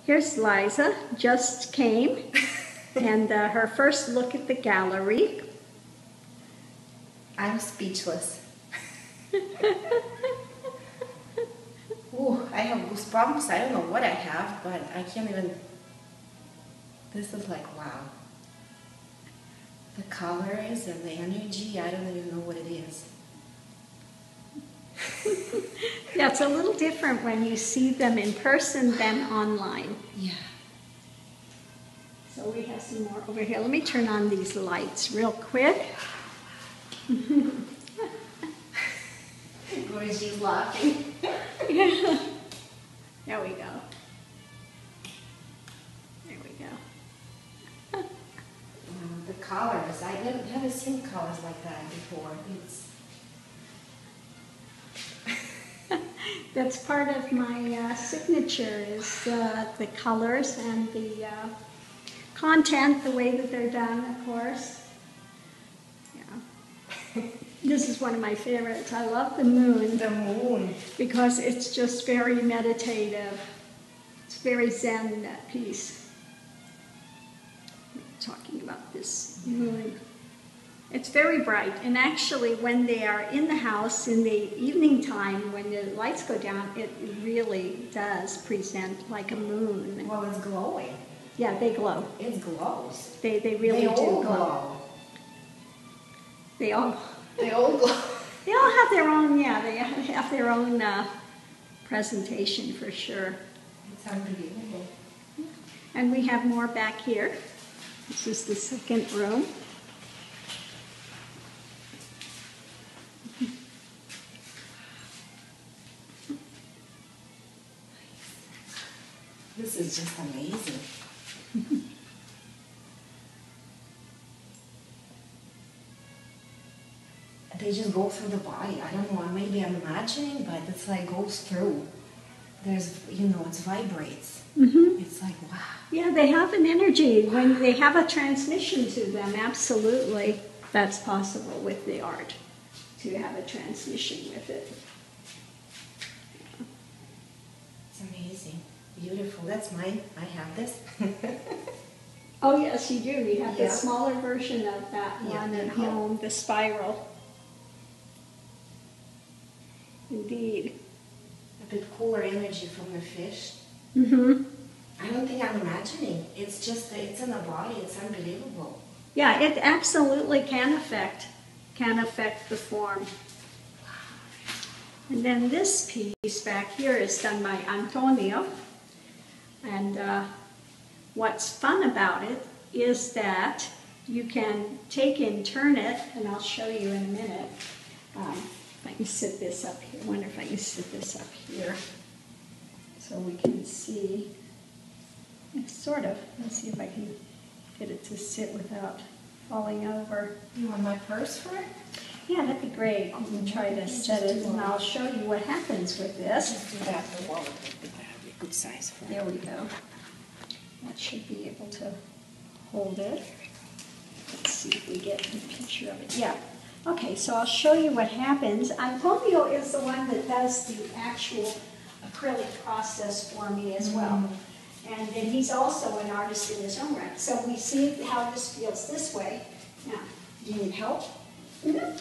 Here's Liza, just came, and her first look at the gallery. I'm speechless. Ooh, I have goosebumps. I don't know what I have, but I can't even... This is like, wow. The colors and the energy, I don't even know what it is. Yeah, it's a little different when you see them in person than online. Yeah. So we have some more over here. Let me turn on these lights real quick. She's laughing. Yeah. There we go. There we go. The colors, I haven't seen colors like that before. That's part of my signature is the colors and the content, the way that they're done, of course. Yeah. This is one of my favorites. I love the moon. The moon. Because it's just very meditative. It's very zen, that piece. I'm talking about this moon. It's very bright, and actually when they are in the house in the evening time, when the lights go down, it really does present like a moon. Well, it's glowing. Yeah, they glow. It glows. They really do all glow. They all glow. They all glow. They all have their own, yeah, they have their own presentation for sure. It's unbelievable. And we have more back here. This is the second room. This is just amazing. They just go through the body. I don't know, maybe I'm imagining, but it's like goes through. There's, you know, it vibrates. Mm-hmm. It's like, wow. Yeah, they have an energy. When they have a transmission to them, absolutely, that's possible with the art, to have a transmission with it. It's amazing. Beautiful. That's mine. I have this. Oh, yes, you do. You have Yeah. the smaller version of that one at home, the spiral. Indeed. A bit cooler energy from the fish. Mm-hmm. I don't think I'm imagining. It's just, it's in the body. It's unbelievable. Yeah, it absolutely can affect the form. And then this piece back here is done by Antonio. And what's fun about it is that you can take and turn it, and I'll show you in a minute. If I can sit this up here. I wonder if I can sit this up here so we can see. It's sort of. Let's see if I can get it to sit without falling over. You want my purse for it? Yeah, that'd be great. You can try to set it, and I'll show you what happens with this. Just do that. The wallet would be a good size for it. There we go. That should be able to hold it. Let's see if we get a picture of it. Yeah. Okay, so I'll show you what happens. Antonio is the one that does the actual acrylic process for me as well. And then he's also an artist in his own right. So we see how this feels this way. Now, do you need help? Mm-hmm.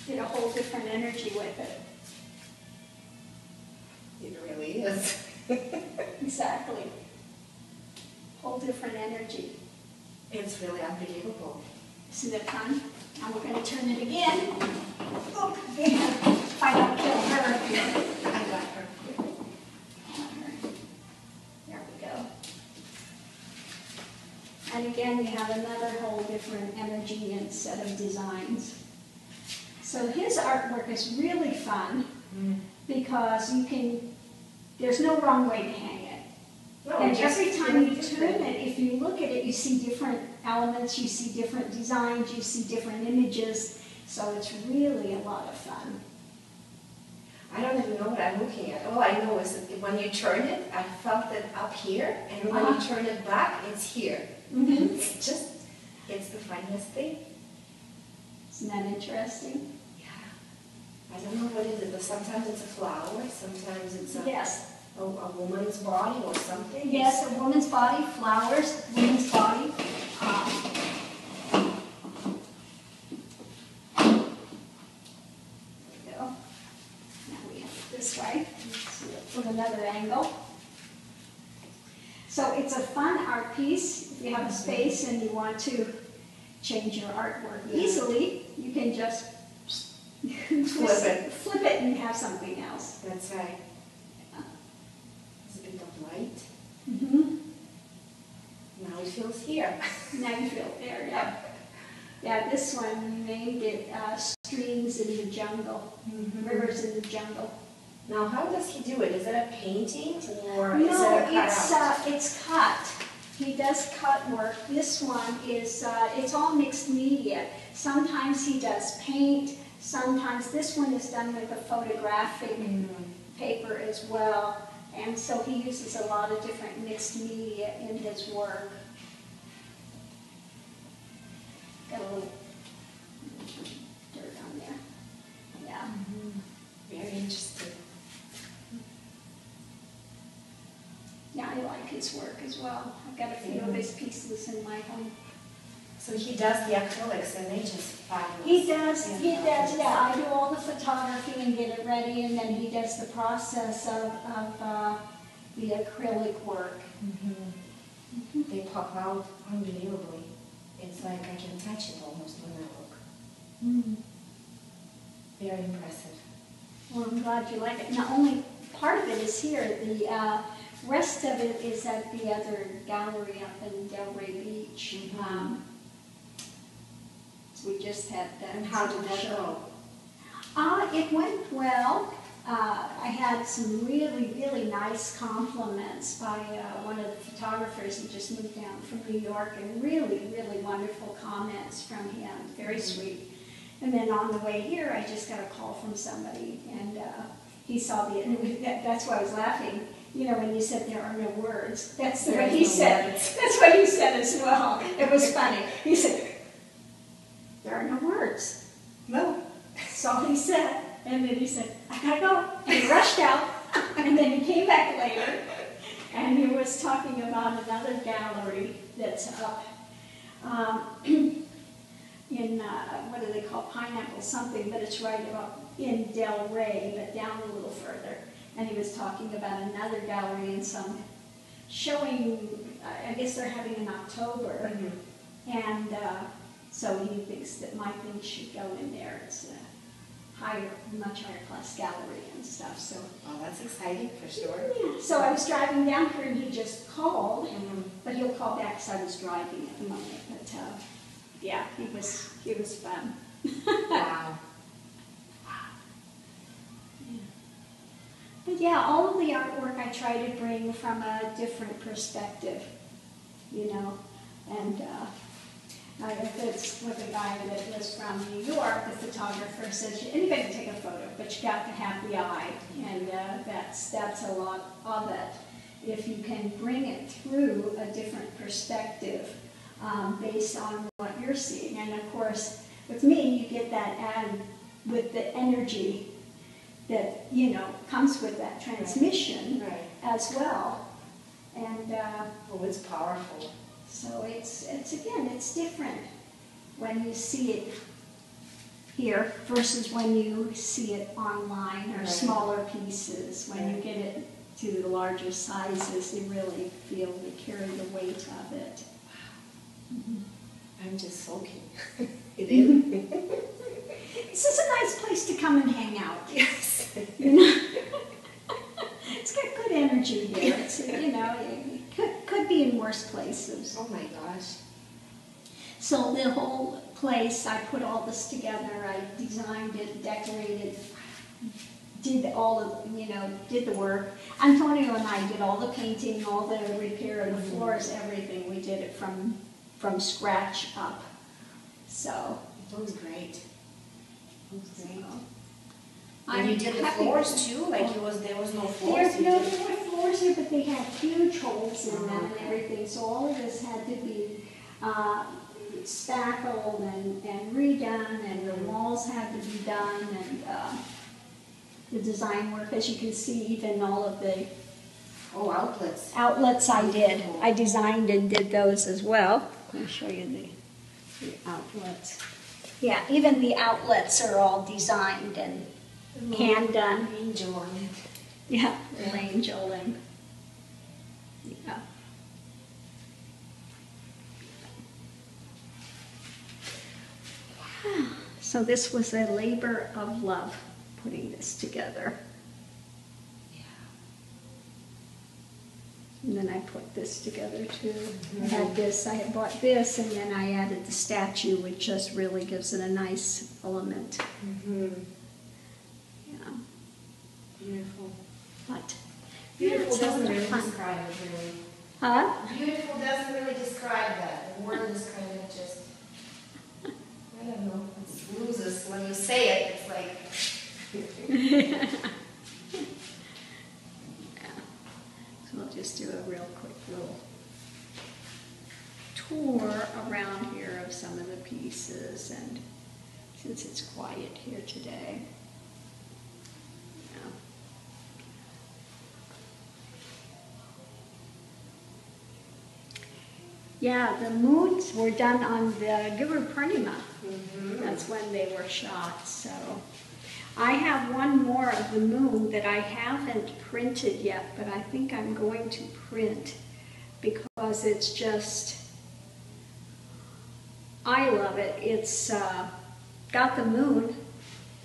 Get a whole different energy with it. It really is. Exactly. Whole different energy. It's really unbelievable. Isn't it fun? Now we're going to turn it again. Oh, yeah. If I don't kill her. I got her. There we go. And again, you have another whole different energy and set of designs. So his artwork is really fun because you can, there's no wrong way to hang it. No, And just every time you different. turn it, if you look at it, you see different elements, you see different designs, you see different images. So it's really a lot of fun. I don't even know what I'm looking at. All I know is that when you turn it, I felt it up here, and when you turn it back, it's here. Mm-hmm. It's the funniest thing. Isn't that interesting? Yeah. I don't know what it is, but sometimes it's a flower, sometimes it's Yes. a woman's body or something. Yes, a woman's body, flowers, woman's body. There we go. Now we have it this way. So we'll put another angle. So it's a fun art piece. If you have a space and you want to change your artwork easily, you can just flip it and have something else. That's right. There's a bit of light. Mm-hmm. Now it feels here. Now you feel it there, yeah. Yeah, this one named it Streams in the Jungle, Rivers in the Jungle. Now, how does he do it? Is it a painting or No, is it a cutout? it's cut. He does cut work. This one is, it's all mixed media. Sometimes he does paint, sometimes this one is done with a photographic paper as well. And so he uses a lot of different mixed media in his work. Got a little dirt on there. Yeah. Very interesting. Yeah, I like his work as well. I've got a few of his pieces in my home. So he does the acrylics and they just fabulous. He does, yeah. I do all the photography and get it ready, and then he does the process of the acrylic work. They pop out unbelievably. It's like I can touch it almost when I look. Very impressive. Well, I'm glad you like it. Not only part of it is here, the rest of it is at the other gallery up in Delray Beach. So we just had that. And how did that go? It went well. I had some really, really nice compliments by one of the photographers who just moved down from New York, and really, really wonderful comments from him. Very sweet. And then on the way here, I just got a call from somebody, and he saw that's why I was laughing. You know, when you said there are no words, that's what he said. That's what he said as well. It was funny. He said, there are no words. No. That's all he said. And then he said, I gotta go. And he rushed out. And then he came back later. And he was talking about another gallery that's up in, what do they call, Pineapple something, but it's right up in Delray, but down a little further. And he was talking about another gallery and some showing, I guess they're having in October. And so he thinks that my thing should go in there. It's a much higher class gallery and stuff. So. Oh, that's exciting for sure. Yeah. So I was driving down here and he just called, but he'll call back because I was driving at the moment. But yeah, he was fun. Wow. But yeah, all of the artwork I try to bring from a different perspective, you know, and that's what the guy that was from New York, the photographer, says anybody can take a photo, but you got to have the eye, and that's a lot of it. If you can bring it through a different perspective based on what you're seeing, and of course, with me, you get that added with the energy that, you know, comes with that transmission as well. And oh, it's powerful. So it's again, it's different when you see it here versus when you see it online or smaller pieces. When you get it to the larger sizes, you really feel they carry the weight of it. I'm just soaking it in. This is a nice place to come and hang out. Yes. You know? It's got good energy here. It's, you know, it could be in worse places. Oh my gosh. So the whole place, I put all this together. I designed it, decorated, did all of, you know, did the work. Antonio and I did all the painting, all the repair of the floors, everything. We did it from scratch up. So It looks great. It looks great. And you did the happy floors with it. too? Like there was no floors? There were floors here, but they had huge holes in them and everything, so all of this had to be spackled and redone, and the walls had to be done, and the design work, as you can see, even all of the outlets I did. I designed and did those as well. Let me show you the outlets. Yeah, even the outlets are all designed and hand done. Angel on it. Yeah, little angel and yeah. So this was a labor of love, putting this together. Yeah. And then I put this together too. I had this, I had bought this, and then I added the statue, which just really gives it a nice element. Yeah. Beautiful. But Beautiful yeah, doesn't really fun. describe it really. Huh? Beautiful doesn't really describe that. The word is kind of just, I don't know, it loses when you say it. It's like. Yeah. So we'll just do a real quick little tour around here of some of the pieces, and since it's quiet here today. Yeah, the moons were done on the Guru Purnima. That's when they were shot. So I have one more of the moon that I haven't printed yet, but I think I'm going to print because it's just, I love it. It's got the moon,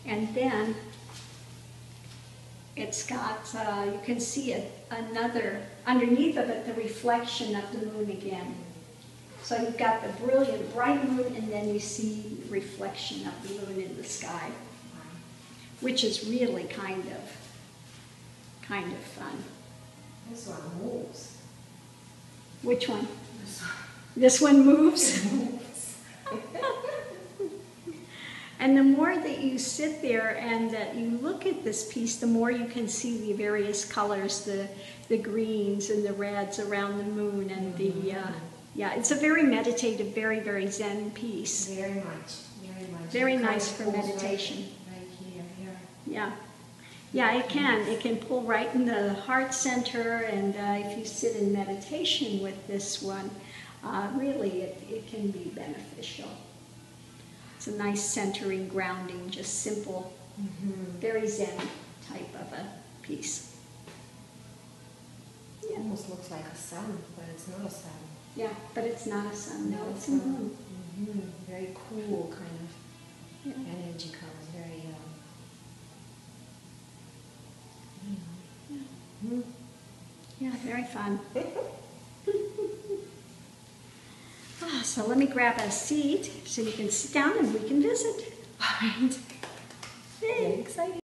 and then it's got, you can see another, underneath of it, the reflection of the moon again. So you've got the brilliant, bright moon, and then you see the reflection of the moon in the sky, which is really kind of fun. This one moves. Which one? This one moves? And the more that you sit there and that you look at this piece, the more you can see the various colors, the greens and the reds around the moon, and the yeah, it's a very meditative, very, very Zen piece. Very much, very much. Very nice for meditation. Right here, here. Yeah. Yeah, it can. It can pull right in the heart center, and if you sit in meditation with this one, really it can be beneficial. It's a nice centering, grounding, just simple, very Zen type of a piece. It almost looks like a sun, but it's not a sun. Yeah, but it's not a sun. No, it's a moon. Very cool kind of energy colors. Very, Yeah, very fun. So let me grab a seat so you can sit down and we can visit. all right. Very exciting.